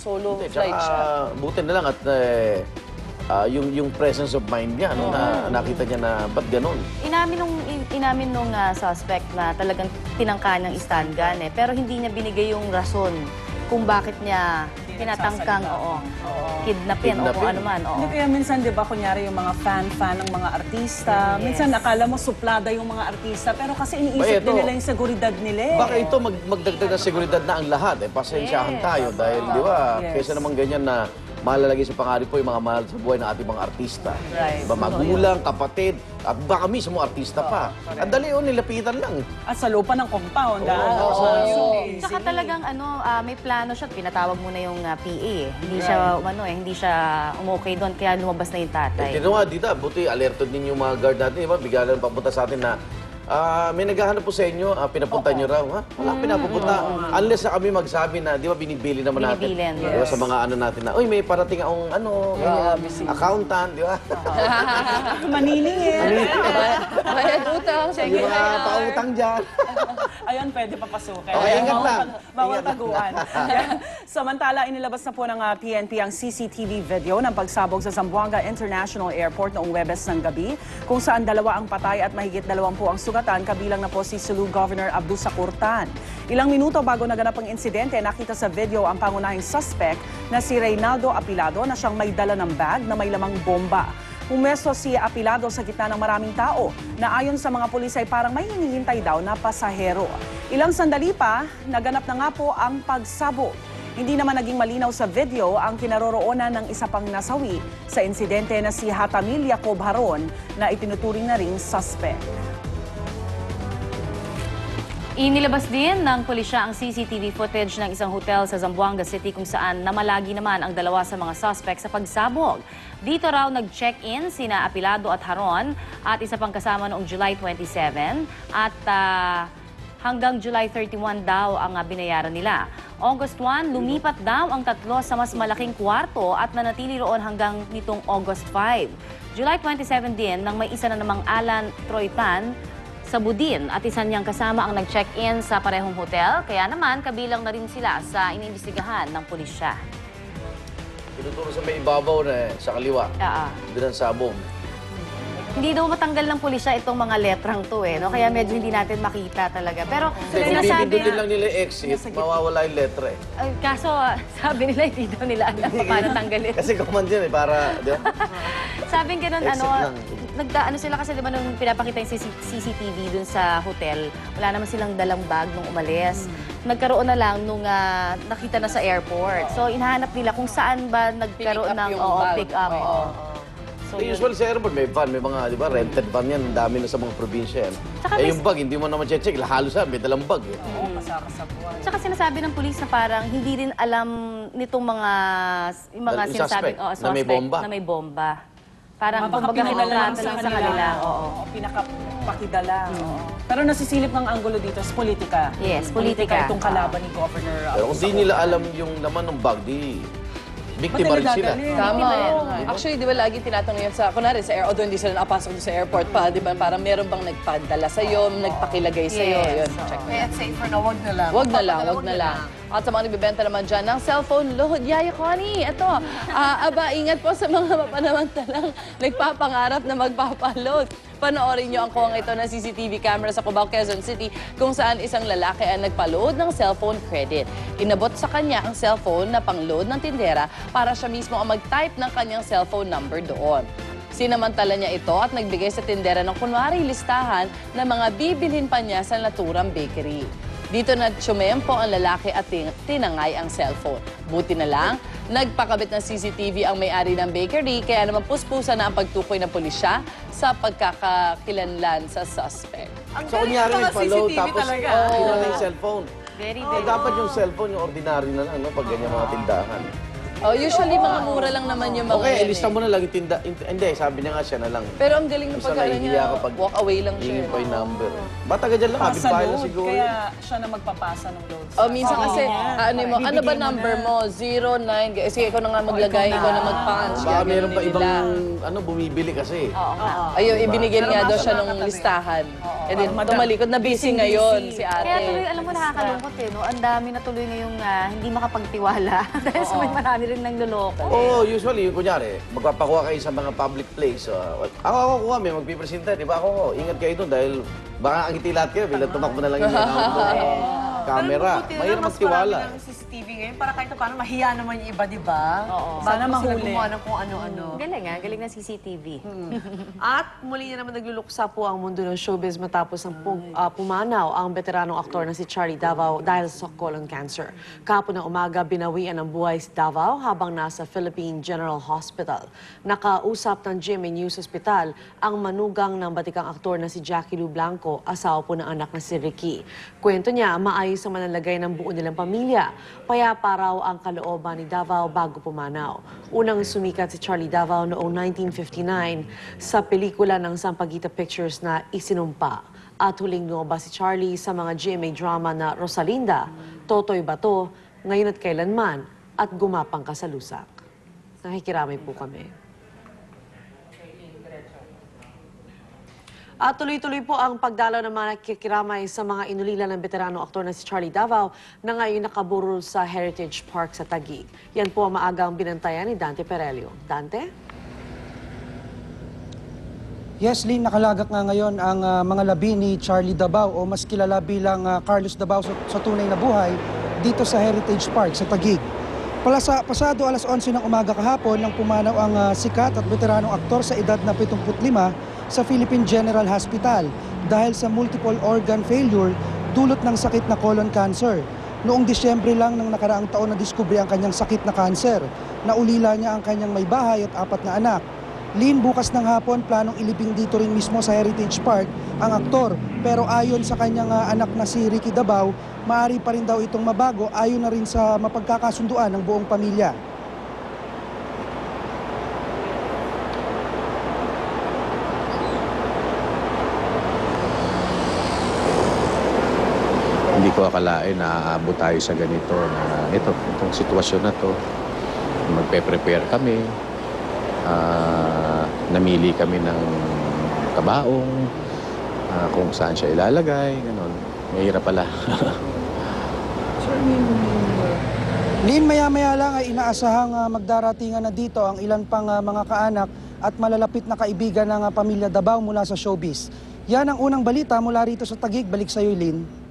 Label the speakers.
Speaker 1: solo
Speaker 2: Hindi,
Speaker 1: flight siya.
Speaker 2: buti na lang at yung presence of mind niya, no, na nakita niya na ba't ganun?
Speaker 3: Inamin nung suspect na talagang tinangka niyang stand gun eh. Pero hindi niya binigay yung rason kung bakit niya tinatangkang kidnapin o kung ano man.
Speaker 4: Hindi, kaya minsan, di ba, kunyari yung mga fan ng mga artista, minsan akala mo suplada yung mga artista, pero kasi iniisip din nila yung seguridad nila eh.
Speaker 2: Baka ito magdagdag ng seguridad na ang lahat. Pasensyahan tayo dahil, di ba, kaysa naman ganyan na malalagay sa pangarap po yung mga mahal sa buhay ng ating mga artista.
Speaker 3: Right.
Speaker 2: Diba, magulang, kapatid, at baka mismo artista pa. Ang dali nilapitan lang.
Speaker 4: At sa lupa ng compound.
Speaker 3: Tsaka talagang may plano siya. Pinatawag muna yung PA eh. Hindi siya umukay doon kaya lumabas na yung tatay.
Speaker 2: Tinawa, dito, buti alerto din yung mga guard natin. Diba? Bigla lang papunta sa atin na may naghahanap po sa inyo, pinapunta nyo raw, ha? Wala pinapupunta. Unless na kami magsabi na, di ba, binibili naman natin.
Speaker 3: Binibilan,
Speaker 2: Di ba, sa mga ano natin na, uy, may parating akong accountant, di ba?
Speaker 4: Maniling eh.
Speaker 1: Bayad utang.
Speaker 2: Yung mga pautang dyan.
Speaker 4: Ayun, pwede papasukin.
Speaker 2: Okay, ingat lang.
Speaker 4: Bawal taguan. Samantala, inilabas na po ng PNP ang CCTV video ng pagsabog sa Zamboanga International Airport noong Webes ng gabi, kung saan 2 ang patay at mahigit 20 ang sugatan, kabilang na po si Sulu Governor Abdul Sakurtan. Ilang minuto bago naganap ang insidente, nakita sa video ang pangunahing suspect na si Reynaldo Apilado na siyang may dala ng bag na may lamang bomba. Pumesto si Apilado sa gitna ng maraming tao na ayon sa mga pulis ay parang may hinihintay daw na pasahero. Ilang sandali pa, naganap na nga po ang pagsabog. Hindi naman naging malinaw sa video ang kinaroroonan ng isa pang nasawi sa insidente na si Hatamil Jacob Haron na itinuturing na ring suspect.
Speaker 3: Inilabas din ng pulisya ang CCTV footage ng isang hotel sa Zamboanga City kung saan namalagi naman ang 2 sa mga suspect sa pagsabog. Dito raw nag-check-in sina Apilado at Haron at isa pang kasama noong July 27 at hanggang July 31 daw ang binayaran nila. August 1, lumipat daw ang 3 sa mas malaking kwarto at nanatili roon hanggang nitong August 5. July 27 din nang may isa na namang Alan Troitan sa Budin at isa niyang kasama ang nag-check-in sa parehong hotel. Kaya naman, kabilang na rin sila sa iniimbestigahan ng pulisya.
Speaker 2: Tinuturo sa may ibabaw na sa kaliwa. Doon ang sabog.
Speaker 3: Hindi daw matanggal ng pulisya itong mga letrang to eh, no? Kaya medyo hindi natin makita talaga. Pero
Speaker 2: sinasabi din lang nila exit, mawawala yung letra eh.
Speaker 3: Kaso sabi nila hindi daw nila alam paano tanggalin.
Speaker 2: Kasi command yun eh, para, di ba?
Speaker 3: Sabing ganun, sila kasi diba nung pinapakita yung CCTV dun sa hotel, wala naman silang dalang bag nung umalis. Nagkaroon na lang nung nakita na sa airport. So, inahanap nila kung saan ba nagkaroon ng pick up.
Speaker 2: So, usually sa airport, may van, may mga, di ba, rented van yan. Ang dami na sa mga probinsya yan. Yung bag, hindi mo naman check, halos may dalang bag.
Speaker 4: Oo, kasakasabuan.
Speaker 3: Tsaka sinasabi ng pulis na parang hindi rin alam nitong mga sinasabing suspect na may bomba. Parang
Speaker 4: pinakapakidala lang
Speaker 3: sa kanila.
Speaker 4: Pinakapakidala. Pero nasisilip ng anggulo dito sa politika.
Speaker 3: Yes, politika.
Speaker 4: Itong kalaban ni Governor.
Speaker 2: Pero kung di nila alam yung laman ng bag, di biktima rin sila.
Speaker 1: Tama. Actually, di ba lagi tinatanong yan sa, kunwari sa although hindi sila nakapasok sa airport pa, di ba parang meron bang nagpadala sa'yo, nagpakilagay sa'yo. Yun, check na.
Speaker 5: Kaya safer na wag na lang.
Speaker 1: Wag na lang. At sa mga nagbibenta naman dyan ng cellphone load, Yaya Connie, ito. Ingat po sa mga mapanamantalang nagpapangarap na magpapaload. Panoorin nyo ang kuwang ito ng CCTV camera sa Cubao, Quezon City kung saan isang lalaki ang nagpa-load ng cellphone credit. Inabot sa kanya ang cellphone na pang-load ng tindera para siya mismo ang mag-type ng kanyang cellphone number doon. Sinamantala niya ito at nagbigay sa tindera ng kunwari listahan ng mga bibilhin pa niya sa naturang bakery. Dito na tsumempo ang lalaki at tinangay ang cellphone. Buti na lang, nagpakabit ng CCTV ang may-ari ng bakery kaya naman puspusan na ang pagtukoy ng pulisya sa pagkakakilanlan sa suspect.
Speaker 2: So, kunyari nagpa-load tapos kinuha na yung cellphone.
Speaker 3: Very
Speaker 2: Dapat yung cellphone, yung ordinary na lang, no? Pag ganyan mga tindahan.
Speaker 1: Oh, usually mga mura lang naman yung mga
Speaker 2: Okay,
Speaker 1: yan
Speaker 2: ilista mo na lang yung tinda. Hindi, sabi niya nga siya na lang.
Speaker 1: Pero ang galing ng
Speaker 2: Isa
Speaker 1: pagkano
Speaker 2: nahihiya
Speaker 1: niya,
Speaker 2: kapag
Speaker 1: walk away lang siya.
Speaker 2: hingin pa yung number. Bataga dyan lang,
Speaker 4: Pasa
Speaker 2: kapitbahay na
Speaker 4: load,
Speaker 2: siguro.
Speaker 4: kaya siya na magpapasa ng loads.
Speaker 1: Oh, minsan kasi, ano mo, ano ba
Speaker 4: Bibigay mo
Speaker 1: number
Speaker 4: na.
Speaker 1: mo? 09, sige, ikaw na nga maglagay, ikaw na mag-punch.
Speaker 2: Baka
Speaker 1: Ganun
Speaker 2: meron pa
Speaker 1: nila.
Speaker 2: ibang bumibili kasi.
Speaker 1: Ayun, ibinigyan
Speaker 4: Pero
Speaker 1: niya daw
Speaker 4: basta
Speaker 1: siya nung
Speaker 4: nakatabi.
Speaker 1: listahan. E din,
Speaker 4: Madam,
Speaker 1: tumalikod na busy ngayon si ate.
Speaker 3: Kaya tuloy, alam mo, nakakalungkot eh, no? Ang dami na tuloy ngayong hindi makapagtiwala dahil sa may marami rin nang luloko.
Speaker 2: Oo, usually, yung kunyari, magpapakuha kayo sa mga public place. Ako kuha, may magpipresenta, di ba? Ako, ingat kayo doon dahil baka ang ngiti lahat kayo, bilang tumakbo na lang yung camera. Mahirap magtiwala.
Speaker 5: Pero ng CCTV ngayon, para kahit paano mahiya naman yung iba, di ba?
Speaker 3: Oo.
Speaker 4: Sana
Speaker 5: Bago sila
Speaker 4: mahuli.
Speaker 5: gumawa ng kung ano-ano.
Speaker 3: Galing na CCTV.
Speaker 5: At muli na naman nagluluksa po ang mundo ng showbiz matapos ng pumanaw ang veteranong aktor na si Charlie Davao dahil sa colon cancer. Kahapon ng umaga, binawian ng buhay si Davao habang nasa Philippine General Hospital. Nakausap ng GMA News Hospital ang manugang ng batikang aktor na si Jackie Lou Blanco, asawa po ng anak na si Ricky. Kwento niya, maayos ang manlalagay ng buo nilang pamilya. Payapa raw ang kalooban ni Davao bago pumanaw. Unang sumikat si Charlie Davao noong 1959 sa pelikula ng Sampaguita Pictures na Isinumpa. At huling lumabas si Charlie sa mga GMA drama na Rosalinda, Totoy Bato, Ngayon at Kailanman, at Gumapang Ka sa Lusak. Nakikiramay po kami. At tuloy-tuloy po ang pagdalaw ng mga nakikiramay sa mga inulila ng veterano aktor na si Charlie Davao na ngayon nakaburol sa Heritage Park sa Taguig. Yan po ang maagang binantayan ni Dante Perelio. Dante?
Speaker 6: Yes, Lynn, nakalagak nga ngayon ang mga labi ni Charlie Davao o mas kilala bilang Carlos Davao sa tunay na buhay dito sa Heritage Park sa Taguig. Pasado alas 11 ng umaga kahapon nang pumanaw ang sikat at veteranong aktor sa edad na 75 sa Philippine General Hospital dahil sa multiple organ failure dulot ng sakit na colon cancer. Noong Disyembre lang ng nakaraang taon na diskubre ang kanyang sakit na cancer. Naulila niya ang kanyang may bahay at 4 na anak. Lin, bukas ng hapon, planong ilibing dito rin mismo sa Heritage Park ang aktor. Pero ayon sa kanyang anak na si Ricky Davao, maaari pa rin daw itong mabago ayon na rin sa mapagkakasunduan ng buong pamilya.
Speaker 7: Hindi ko akalain na aabot tayo sa ganito na itong sitwasyon na to. Magpe-prepare kami. Namili kami ng kabaong, kung saan siya ilalagay, gano'n. Mahirap pala.
Speaker 6: Lin, maya-maya lang ay inaasahang magdaratingan na dito ang ilan pang mga kaanak at malalapit na kaibigan ng pamilya Davao mula sa showbiz. Yan ang unang balita mula rito sa Taguig. Balik sa iyo, Lin.